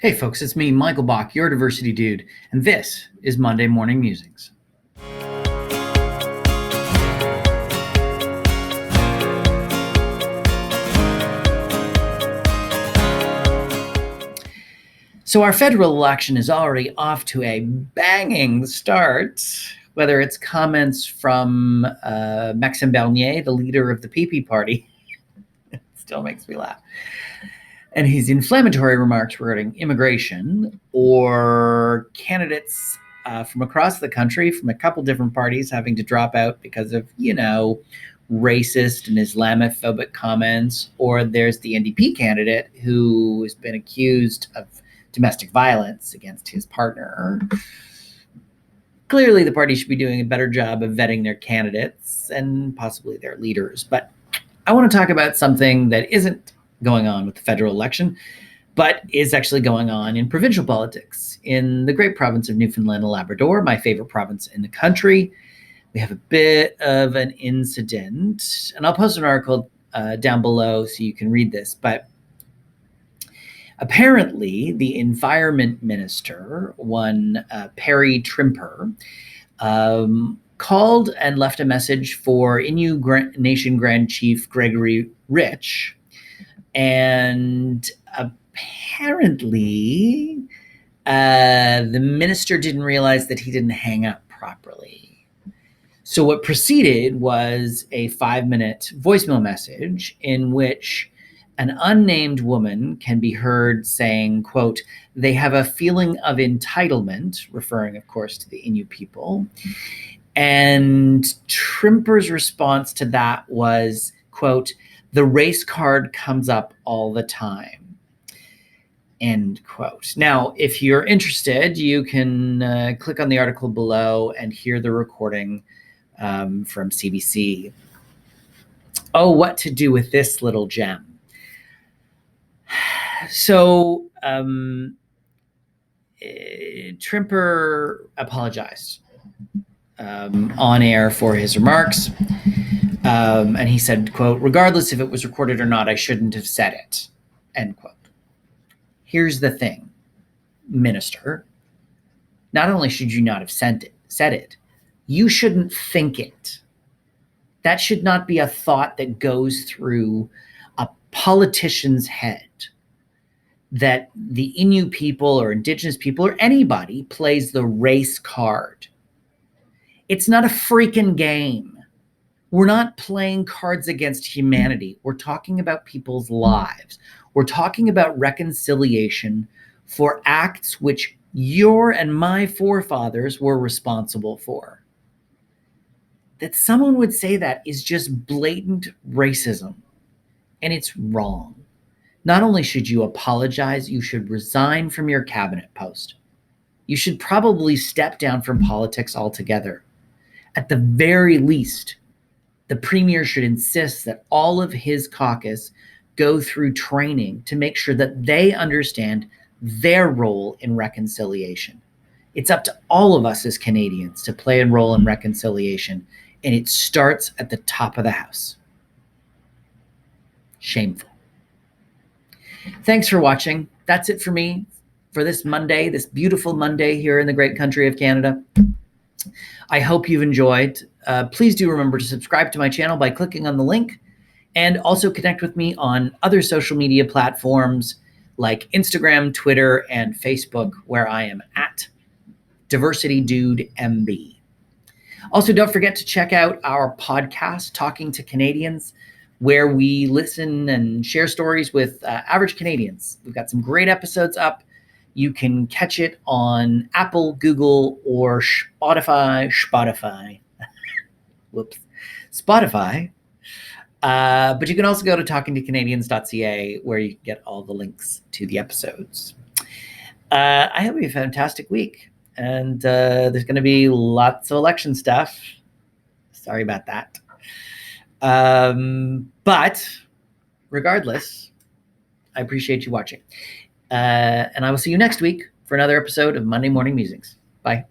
Hey folks, it's me, Michael Bach, your diversity dude, and this is Monday Morning Musings. So our federal election is already off to a banging start, whether it's comments from Maxim Bell, the leader of the PP party. It still makes me laugh. And his inflammatory remarks regarding immigration, or candidates from across the country from a couple different parties having to drop out because of, racist and Islamophobic comments, or there's the NDP candidate who has been accused of domestic violence against his partner. Clearly, the party should be doing a better job of vetting their candidates and possibly their leaders. But I want to talk about something that isn't going on with the federal election, but is actually going on in provincial politics. In the great province of Newfoundland and Labrador, my favorite province in the country, we have a bit of an incident, and I'll post an article down below so you can read this, but apparently the environment minister, one Perry Trimper, called and left a message for Innu Nation Grand Chief Gregory Rich, and apparently the minister didn't realize that he didn't hang up properly. So what proceeded was a 5-minute voicemail message in which an unnamed woman can be heard saying, quote, "They have a feeling of entitlement," referring, of course, to the Innu people. And Trimper's response to that was, quote, "The race card comes up all the time," end quote. Now, if you're interested, you can click on the article below and hear the recording from CBC. Oh, what to do with this little gem? So Trimper apologized on air for his remarks. And he said, quote, "Regardless if it was recorded or not, I shouldn't have said it," end quote. Here's the thing, minister. Not only should you not have said it, you shouldn't think it. That should not be a thought that goes through a politician's head, that the Innu people or Indigenous people or anybody plays the race card. It's not a freaking game. We're not playing cards against humanity. We're talking about people's lives. We're talking about reconciliation for acts which your and my forefathers were responsible for. That someone would say that is just blatant racism, and it's wrong. Not only should you apologize, you should resign from your cabinet post. You should probably step down from politics altogether. At the very least, the premier should insist that all of his caucus go through training to make sure that they understand their role in reconciliation. It's up to all of us as Canadians to play a role in reconciliation, and it starts at the top of the house. Shameful. Thanks for watching. That's it for me for this Monday, this beautiful Monday here in the great country of Canada. I hope you've enjoyed. Please do remember to subscribe to my channel by clicking on the link, and also connect with me on other social media platforms like Instagram, Twitter, and Facebook, where I am at DiversityDudeMB. Also, don't forget to check out our podcast, Talking to Canadians, where we listen and share stories with average Canadians. We've got some great episodes up. You can catch it on Apple, Google, or Spotify. Whoops. Spotify. But you can also go to TalkingToCanadians.ca, where you can get all the links to the episodes. I hope you have a fantastic week. And there's going to be lots of election stuff. Sorry about that. But regardless, I appreciate you watching. And I will see you next week for another episode of Monday Morning Musings. Bye.